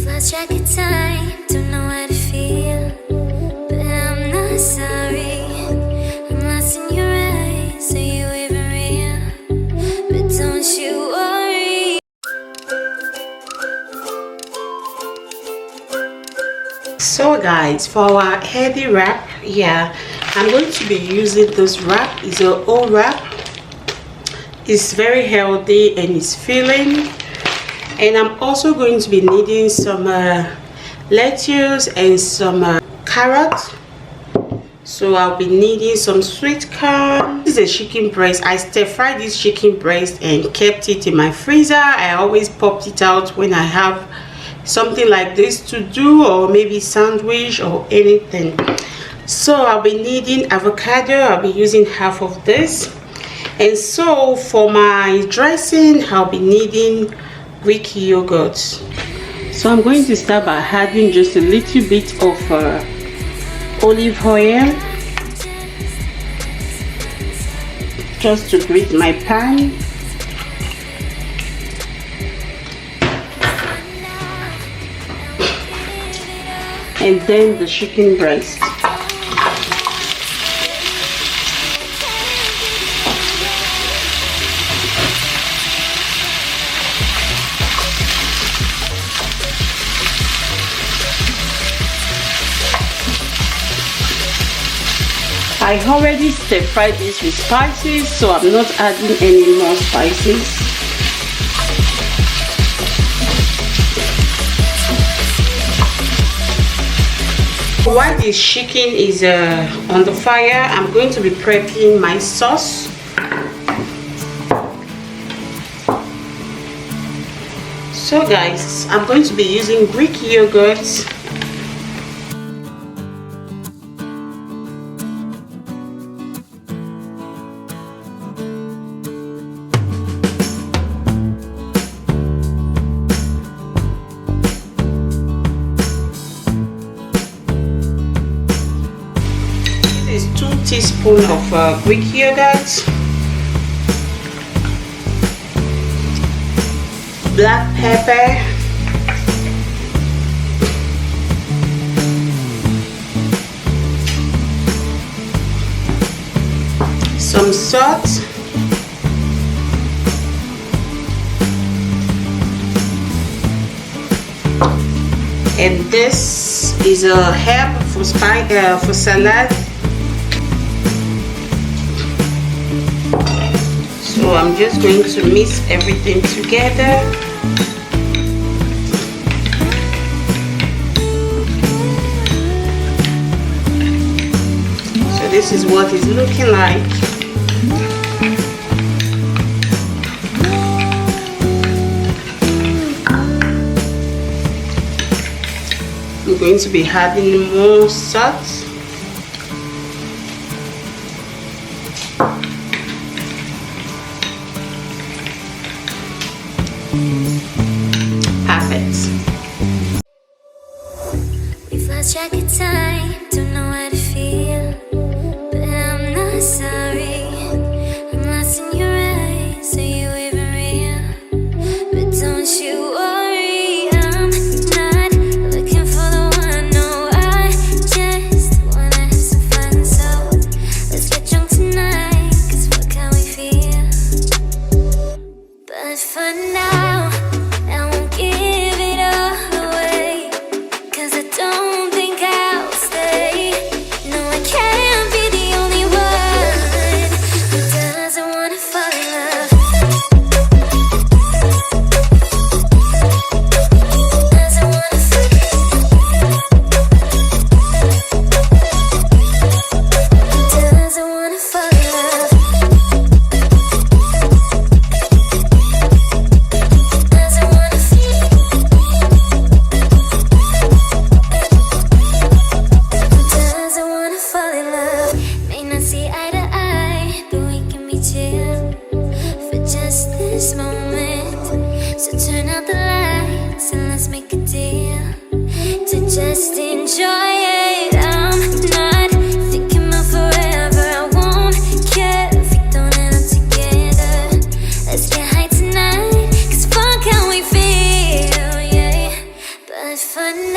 We've lost track of time, don't know how to feel, but I'm not sorry. I'm lost in your eyes, are you even real? But don't you worry. So guys, for our healthy wrap, I'm going to be using this wrap. It's an old wrap. It's very healthy and it's filling. And I'm also going to be needing some lettuce and some carrots. So I'll be needing some sweet corn. This is a chicken breast. I stir fried this chicken breast and kept it in my freezer. I always popped it out when I have something like this to do, or maybe sandwich or anything. So I'll be needing avocado. I'll be using half of this. And so for my dressing, I'll be needing Greek yogurt. So I'm going to start by adding just a little bit of olive oil just to grease my pan. And then the chicken breast. I already stir fried this with spices, so I'm not adding any more spices. While this chicken is on the fire, I'm going to be prepping my sauce. So guys, I'm going to be using Greek yogurt. This is 2 teaspoons of Greek yogurt, black pepper, some salt, and this is a herb for salad. So I'm just going to mix everything together. So this is what it's looking like. I'm going to be adding more salt. Perfect. We've lost track of time, don't know how to feel, but I'm not sorry. I'm lost in your eyes, are you even real? But don't you worry, I'm not looking for the one. No, I just wanna have some fun. So let's get drunk tonight, 'cause fuck how we feel. But for now, I won't give it all away, 'cause I don't think I'll stay. No, I can't be the only one who doesn't wanna fall in love. Doesn't wanna fall in love. Doesn't wanna fall in love. Doesn't wanna feel. Doesn't wanna fall in love. May not see eye to eye, but we can be chill for just this moment. So turn out the lights and let's make a deal to just enjoy it. I'm not thinking about forever. I won't care if we don't end up together. Let's get high tonight, 'cause fuck how we feel, yeah. But for